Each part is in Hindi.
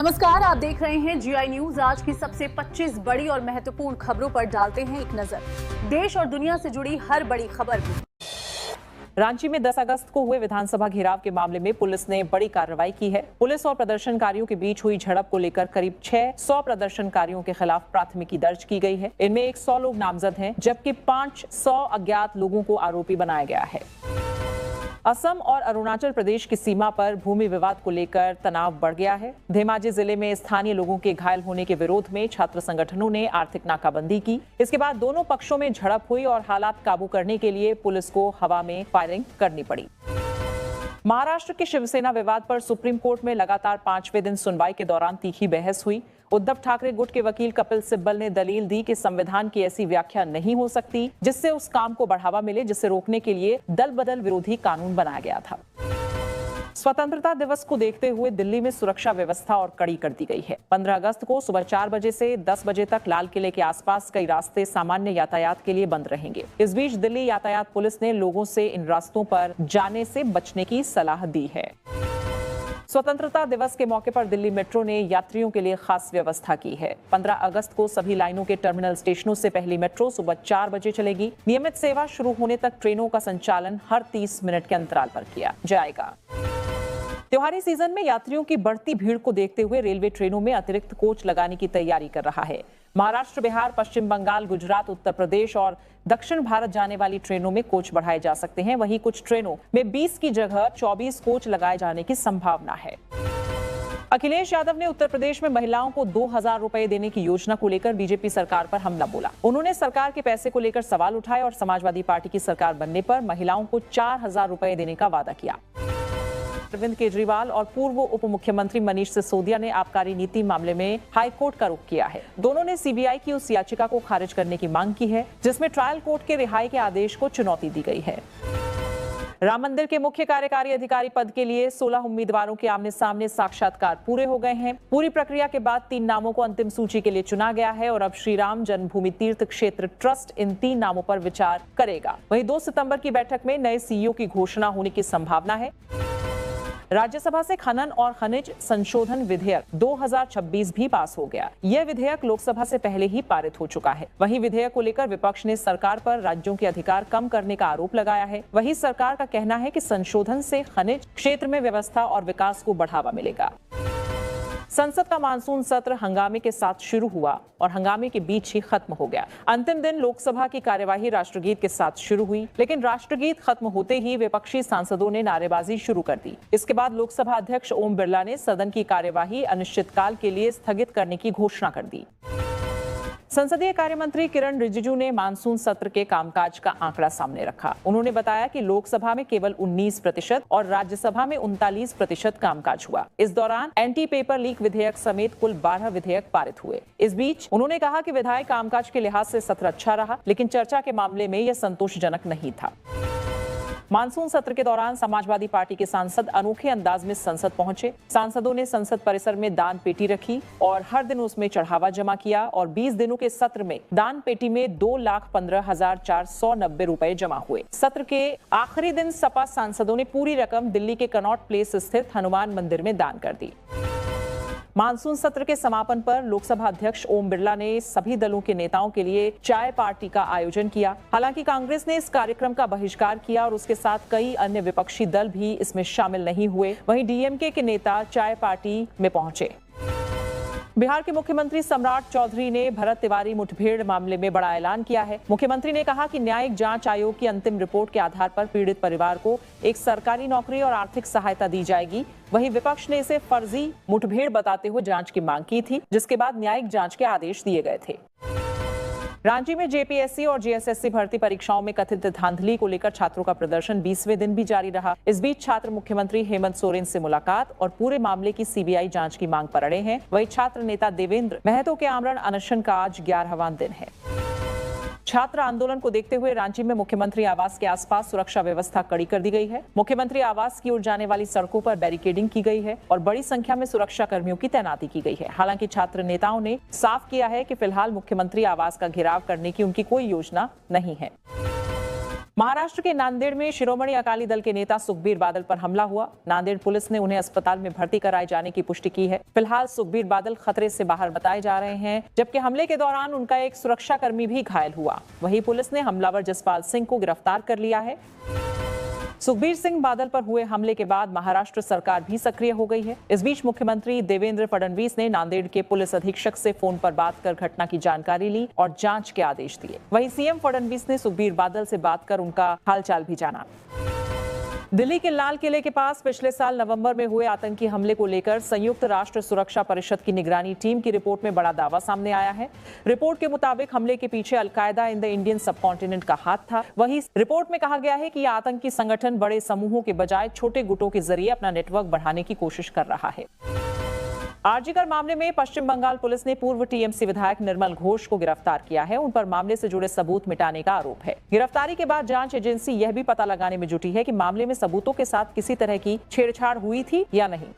नमस्कार, आप देख रहे हैं जीआई न्यूज। आज की सबसे 25 बड़ी और महत्वपूर्ण खबरों पर डालते हैं एक नजर। देश और दुनिया से जुड़ी हर बड़ी खबर भी। रांची में 10 अगस्त को हुए विधानसभा घेराव के मामले में पुलिस ने बड़ी कार्रवाई की है। पुलिस और प्रदर्शनकारियों के बीच हुई झड़प को लेकर करीब 600 प्रदर्शनकारियों के खिलाफ प्राथमिकी दर्ज की गई है। इनमें 100 लोग नामजद हैं, जबकि 500 अज्ञात लोगों को आरोपी बनाया गया है। असम और अरुणाचल प्रदेश की सीमा पर भूमि विवाद को लेकर तनाव बढ़ गया है। धेमाजी जिले में स्थानीय लोगों के घायल होने के विरोध में छात्र संगठनों ने आर्थिक नाकाबंदी की। इसके बाद दोनों पक्षों में झड़प हुई और हालात काबू करने के लिए पुलिस को हवा में फायरिंग करनी पड़ी। महाराष्ट्र के शिवसेना विवाद पर सुप्रीम कोर्ट में लगातार 5वें दिन सुनवाई के दौरान तीखी बहस हुई। उद्धव ठाकरे गुट के वकील कपिल सिब्बल ने दलील दी कि संविधान की ऐसी व्याख्या नहीं हो सकती जिससे उस काम को बढ़ावा मिले जिसे रोकने के लिए दल बदल विरोधी कानून बनाया गया था। स्वतंत्रता दिवस को देखते हुए दिल्ली में सुरक्षा व्यवस्था और कड़ी कर दी गई है। 15 अगस्त को सुबह 4 बजे से 10 बजे तक लाल किले के आसपास कई रास्ते सामान्य यातायात के लिए बंद रहेंगे। इस बीच दिल्ली यातायात पुलिस ने लोगों से इन रास्तों पर जाने से बचने की सलाह दी है। स्वतंत्रता दिवस के मौके पर दिल्ली मेट्रो ने यात्रियों के लिए खास व्यवस्था की है। 15 अगस्त को सभी लाइनों के टर्मिनल स्टेशनों से पहली मेट्रो सुबह 4 बजे चलेगी। नियमित सेवा शुरू होने तक ट्रेनों का संचालन हर 30 मिनट के अंतराल पर किया जाएगा। त्योहारी सीजन में यात्रियों की बढ़ती भीड़ को देखते हुए रेलवे ट्रेनों में अतिरिक्त कोच लगाने की तैयारी कर रहा है। महाराष्ट्र, बिहार, पश्चिम बंगाल, गुजरात, उत्तर प्रदेश और दक्षिण भारत जाने वाली ट्रेनों में कोच बढ़ाए जा सकते हैं। वहीं कुछ ट्रेनों में 20 की जगह 24 कोच लगाए जाने की संभावना है। अखिलेश यादव ने उत्तर प्रदेश में महिलाओं को 2000 रुपए देने की योजना को लेकर बीजेपी सरकार पर हमला बोला। उन्होंने सरकार के पैसे को लेकर सवाल उठाए और समाजवादी पार्टी की सरकार बनने पर महिलाओं को 4000 रुपए देने का वादा किया। अरविंद केजरीवाल और पूर्व उप मुख्यमंत्री मनीष सिसोदिया ने आबकारी नीति मामले में हाईकोर्ट का रुख किया है। दोनों ने सीबीआई की उस याचिका को खारिज करने की मांग की है जिसमें ट्रायल कोर्ट के रिहाई के आदेश को चुनौती दी गई है। राम मंदिर के मुख्य कार्यकारी अधिकारी पद के लिए 16 उम्मीदवारों के आमने सामने साक्षात्कार पूरे हो गए हैं। पूरी प्रक्रिया के बाद 3 नामों को अंतिम सूची के लिए चुना गया है और अब श्री राम जन्मभूमि तीर्थ क्षेत्र ट्रस्ट इन 3 नामों पर विचार करेगा। वहीं 2 सितंबर की बैठक में नए सीईओ की घोषणा होने की संभावना है। राज्यसभा से खनन और खनिज संशोधन विधेयक 2026 भी पास हो गया। यह विधेयक लोकसभा से पहले ही पारित हो चुका है। वहीं विधेयक को लेकर विपक्ष ने सरकार पर राज्यों के अधिकार कम करने का आरोप लगाया है। वहीं सरकार का कहना है कि संशोधन से खनिज क्षेत्र में व्यवस्था और विकास को बढ़ावा मिलेगा। संसद का मानसून सत्र हंगामे के साथ शुरू हुआ और हंगामे के बीच ही खत्म हो गया। अंतिम दिन लोकसभा की कार्यवाही राष्ट्रगीत के साथ शुरू हुई, लेकिन राष्ट्रगीत खत्म होते ही विपक्षी सांसदों ने नारेबाजी शुरू कर दी। इसके बाद लोकसभा अध्यक्ष ओम बिरला ने सदन की कार्यवाही अनिश्चितकाल के लिए स्थगित करने की घोषणा कर दी। संसदीय कार्य मंत्री किरण रिजिजू ने मानसून सत्र के कामकाज का आंकड़ा सामने रखा। उन्होंने बताया कि लोकसभा में केवल 19% और राज्यसभा में 39% कामकाज हुआ। इस दौरान एंटी पेपर लीक विधेयक समेत कुल 12 विधेयक पारित हुए। इस बीच उन्होंने कहा कि विधायी कामकाज के लिहाज से सत्र अच्छा रहा, लेकिन चर्चा के मामले में यह संतोषजनक नहीं था। मानसून सत्र के दौरान समाजवादी पार्टी के सांसद अनोखे अंदाज में संसद पहुंचे। सांसदों ने संसद परिसर में दान पेटी रखी और हर दिन उसमें चढ़ावा जमा किया और 20 दिनों के सत्र में दान पेटी में 2,15,490 रुपए जमा हुए। सत्र के आखिरी दिन सपा सांसदों ने पूरी रकम दिल्ली के कनॉट प्लेस स्थित हनुमान मंदिर में दान कर दी। मानसून सत्र के समापन पर लोकसभा अध्यक्ष ओम बिरला ने सभी दलों के नेताओं के लिए चाय पार्टी का आयोजन किया। हालांकि कांग्रेस ने इस कार्यक्रम का बहिष्कार किया और उसके साथ कई अन्य विपक्षी दल भी इसमें शामिल नहीं हुए। वहीं डीएमके के नेता चाय पार्टी में पहुंचे। बिहार के मुख्यमंत्री सम्राट चौधरी ने भरत तिवारी मुठभेड़ मामले में बड़ा ऐलान किया है। मुख्यमंत्री ने कहा कि न्यायिक जांच आयोग की अंतिम रिपोर्ट के आधार पर पीड़ित परिवार को एक सरकारी नौकरी और आर्थिक सहायता दी जाएगी। वहीं विपक्ष ने इसे फर्जी मुठभेड़ बताते हुए जांच की मांग की थी, जिसके बाद न्यायिक जांच के आदेश दिए गए थे। रांची में जेपीएससी और जेएसएससी भर्ती परीक्षाओं में कथित धांधली को लेकर छात्रों का प्रदर्शन 20वें दिन भी जारी रहा। इस बीच छात्र मुख्यमंत्री हेमंत सोरेन से मुलाकात और पूरे मामले की सीबीआई जांच की मांग पर अड़े हैं। वहीं छात्र नेता देवेंद्र महतो के आमरण अनशन का आज 11वां दिन है। छात्र आंदोलन को देखते हुए रांची में मुख्यमंत्री आवास के आसपास सुरक्षा व्यवस्था कड़ी कर दी गई है। मुख्यमंत्री आवास की ओर जाने वाली सड़कों पर बैरिकेडिंग की गई है और बड़ी संख्या में सुरक्षा कर्मियों की तैनाती की गई है। हालांकि छात्र नेताओं ने साफ किया है कि फिलहाल मुख्यमंत्री आवास का घेराव करने की उनकी कोई योजना नहीं है। महाराष्ट्र के नांदेड़ में शिरोमणि अकाली दल के नेता सुखबीर बादल पर हमला हुआ। नांदेड़ पुलिस ने उन्हें अस्पताल में भर्ती कराए जाने की पुष्टि की है। फिलहाल सुखबीर बादल खतरे से बाहर बताए जा रहे हैं, जबकि हमले के दौरान उनका एक सुरक्षाकर्मी भी घायल हुआ। वहीं पुलिस ने हमलावर जसपाल सिंह को गिरफ्तार कर लिया है। सुखबीर सिंह बादल पर हुए हमले के बाद महाराष्ट्र सरकार भी सक्रिय हो गई है। इस बीच मुख्यमंत्री देवेंद्र फडणवीस ने नांदेड़ के पुलिस अधीक्षक से फोन पर बात कर घटना की जानकारी ली और जांच के आदेश दिए। वहीं सीएम फडणवीस ने सुखबीर बादल से बात कर उनका हालचाल भी जाना। दिल्ली के लाल किले के पास पिछले साल नवंबर में हुए आतंकी हमले को लेकर संयुक्त राष्ट्र सुरक्षा परिषद की निगरानी टीम की रिपोर्ट में बड़ा दावा सामने आया है। रिपोर्ट के मुताबिक हमले के पीछे al Qaeda in the Indian subcontinent का हाथ था। वहीं रिपोर्ट में कहा गया है कि यह आतंकी संगठन बड़े समूहों के बजाय छोटे गुटों के जरिए अपना नेटवर्क बढ़ाने की कोशिश कर रहा है। आरजीकर मामले में पश्चिम बंगाल पुलिस ने पूर्व टीएमसी विधायक निर्मल घोष को गिरफ्तार किया है। उन पर मामले से जुड़े सबूत मिटाने का आरोप है। गिरफ्तारी के बाद जांच एजेंसी यह भी पता लगाने में जुटी है कि मामले में सबूतों के साथ किसी तरह की छेड़छाड़ हुई थी या नहीं।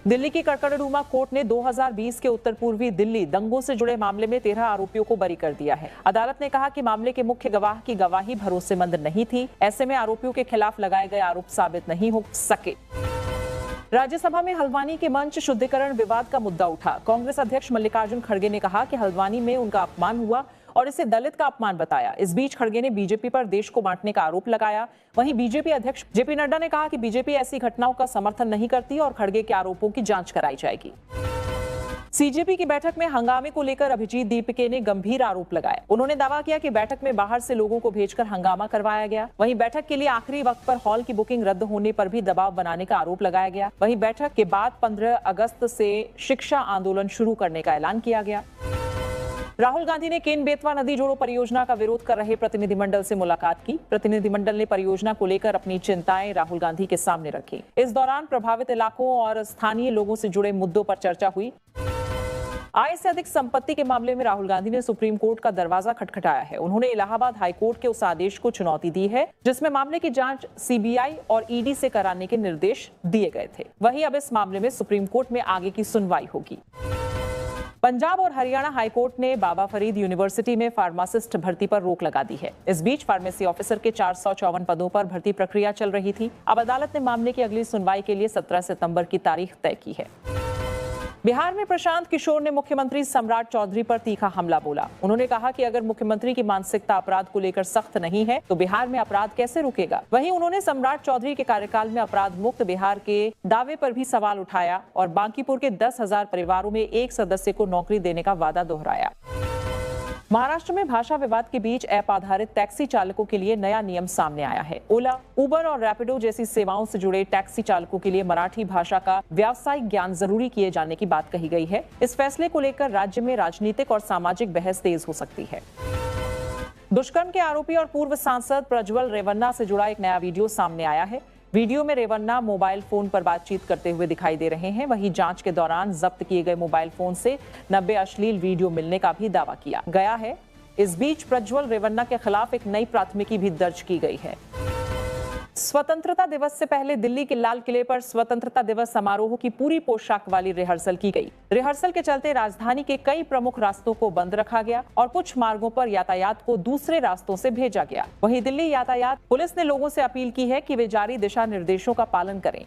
दिल्ली की कड़कड़डूमा कोर्ट ने 2020 के उत्तर पूर्वी दिल्ली दंगों से जुड़े मामले में 13 आरोपियों को बरी कर दिया है। अदालत ने कहा कि मामले के मुख्य गवाह की गवाही भरोसेमंद नहीं थी। ऐसे में आरोपियों के खिलाफ लगाए गए आरोप साबित नहीं हो सके। राज्यसभा में हल्द्वानी के मंच शुद्धिकरण विवाद का मुद्दा उठा। कांग्रेस अध्यक्ष मल्लिकार्जुन खड़गे ने कहा कि हल्द्वानी में उनका अपमान हुआ और इसे दलित का अपमान बताया। इस बीच खड़गे ने बीजेपी पर देश को बांटने का आरोप लगाया। वहीं बीजेपी अध्यक्ष जेपी नड्डा ने कहा कि बीजेपी ऐसी घटनाओं का समर्थन नहीं करती और खड़गे के आरोपों की जांच कराई जाएगी। सीजेपी की बैठक में हंगामे को लेकर अभिजीत दीपके ने गंभीर आरोप लगाए। उन्होंने दावा किया कि बैठक में बाहर से लोगों को भेजकर हंगामा करवाया गया। वहीं बैठक के लिए आखिरी वक्त पर हॉल की बुकिंग रद्द होने पर भी दबाव बनाने का आरोप लगाया गया। वहीं बैठक के बाद 15 अगस्त से शिक्षा आंदोलन शुरू करने का ऐलान किया गया। राहुल गांधी ने केन बेतवा नदी जोड़ो परियोजना का विरोध कर रहे प्रतिनिधिमंडल से मुलाकात की। प्रतिनिधिमंडल ने परियोजना को लेकर अपनी चिंताएं राहुल गांधी के सामने रखी। इस दौरान प्रभावित इलाकों और स्थानीय लोगों से जुड़े मुद्दों पर चर्चा हुई। आय से अधिक संपत्ति के मामले में राहुल गांधी ने सुप्रीम कोर्ट का दरवाजा खटखटाया है। उन्होंने इलाहाबाद हाई कोर्ट के उस आदेश को चुनौती दी है जिसमें मामले की जांच सीबीआई और ईडी से कराने के निर्देश दिए गए थे। वहीं अब इस मामले में सुप्रीम कोर्ट में आगे की सुनवाई होगी। पंजाब और हरियाणा हाईकोर्ट ने बाबा फरीद यूनिवर्सिटी में फार्मासिस्ट भर्ती पर रोक लगा दी है। इस बीच फार्मेसी ऑफिसर के 454 पदों पर भर्ती प्रक्रिया चल रही थी। अब अदालत ने मामले की अगली सुनवाई के लिए 17 सितंबर की तारीख तय की है। बिहार में प्रशांत किशोर ने मुख्यमंत्री सम्राट चौधरी पर तीखा हमला बोला। उन्होंने कहा कि अगर मुख्यमंत्री की मानसिकता अपराध को लेकर सख्त नहीं है तो बिहार में अपराध कैसे रुकेगा। वहीं उन्होंने सम्राट चौधरी के कार्यकाल में अपराध मुक्त बिहार के दावे पर भी सवाल उठाया और बांकीपुर के 10,000 परिवारों में एक सदस्य को नौकरी देने का वादा दोहराया। महाराष्ट्र में भाषा विवाद के बीच ऐप आधारित टैक्सी चालकों के लिए नया नियम सामने आया है। ओला, उबर और रैपिडो जैसी सेवाओं से जुड़े टैक्सी चालकों के लिए मराठी भाषा का व्यावसायिक ज्ञान जरूरी किए जाने की बात कही गई है। इस फैसले को लेकर राज्य में राजनीतिक और सामाजिक बहस तेज हो सकती है। दुष्कर्म के आरोपी और पूर्व सांसद प्रज्वल रेवन्ना से जुड़ा एक नया वीडियो सामने आया है। वीडियो में रेवन्ना मोबाइल फोन पर बातचीत करते हुए दिखाई दे रहे हैं। वहीं जांच के दौरान जब्त किए गए मोबाइल फोन से 90 अश्लील वीडियो मिलने का भी दावा किया गया है। इस बीच प्रज्वल रेवन्ना के खिलाफ एक नई प्राथमिकी भी दर्ज की गई है। स्वतंत्रता दिवस से पहले दिल्ली के लाल किले पर स्वतंत्रता दिवस समारोह की पूरी पोशाक वाली रिहर्सल की गई। रिहर्सल के चलते राजधानी के कई प्रमुख रास्तों को बंद रखा गया और कुछ मार्गों पर यातायात को दूसरे रास्तों से भेजा गया। वहीं दिल्ली यातायात पुलिस ने लोगों से अपील की है कि वे जारी दिशा निर्देशों का पालन करें।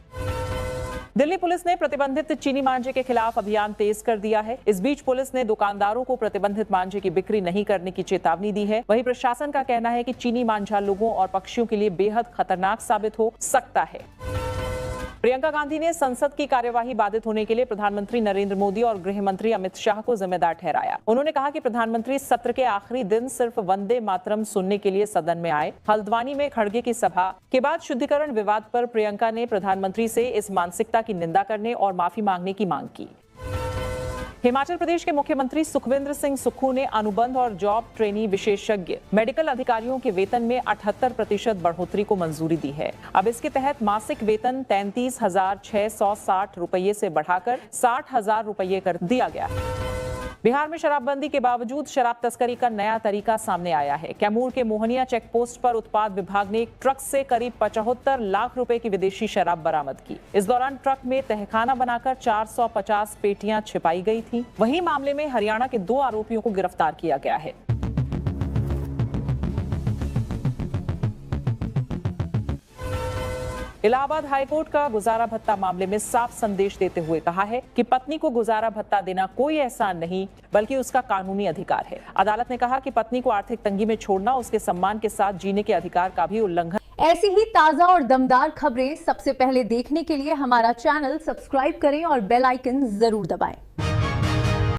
दिल्ली पुलिस ने प्रतिबंधित चीनी मांझे के खिलाफ अभियान तेज कर दिया है। इस बीच पुलिस ने दुकानदारों को प्रतिबंधित मांझे की बिक्री नहीं करने की चेतावनी दी है। वहीं प्रशासन का कहना है कि चीनी मांझा लोगों और पक्षियों के लिए बेहद खतरनाक साबित हो सकता है। प्रियंका गांधी ने संसद की कार्यवाही बाधित होने के लिए प्रधानमंत्री नरेंद्र मोदी और गृह मंत्री अमित शाह को जिम्मेदार ठहराया। उन्होंने कहा कि प्रधानमंत्री सत्र के आखिरी दिन सिर्फ वंदे मातरम सुनने के लिए सदन में आए। हल्द्वानी में खड़गे की सभा के बाद शुद्धिकरण विवाद पर प्रियंका ने प्रधानमंत्री से इस मानसिकता की निंदा करने और माफी मांगने की मांग की। हिमाचल प्रदेश के मुख्यमंत्री सुखविंदर सिंह सुक्खू ने अनुबंध और जॉब ट्रेनी विशेषज्ञ मेडिकल अधिकारियों के वेतन में 78% बढ़ोतरी को मंजूरी दी है। अब इसके तहत मासिक वेतन 33,660 रुपये से बढ़ाकर 60,000 रुपये कर दिया गया है। बिहार में शराबबंदी के बावजूद शराब तस्करी का नया तरीका सामने आया है। कैमूर के मोहनिया चेक पोस्ट पर उत्पाद विभाग ने एक ट्रक से करीब 75 लाख रुपए की विदेशी शराब बरामद की। इस दौरान ट्रक में तहखाना बनाकर 450 पेटियां छिपाई गई थी। वहीं मामले में हरियाणा के 2 आरोपियों को गिरफ्तार किया गया है। इलाहाबाद हाईकोर्ट का गुजारा भत्ता मामले में साफ संदेश देते हुए कहा है कि पत्नी को गुजारा भत्ता देना कोई एहसान नहीं बल्कि उसका कानूनी अधिकार है। अदालत ने कहा कि पत्नी को आर्थिक तंगी में छोड़ना उसके सम्मान के साथ जीने के अधिकार का भी उल्लंघन। ऐसी ही ताजा और दमदार खबरें सबसे पहले देखने के लिए हमारा चैनल सब्सक्राइब करें और बेल आइकन जरूर दबाएं।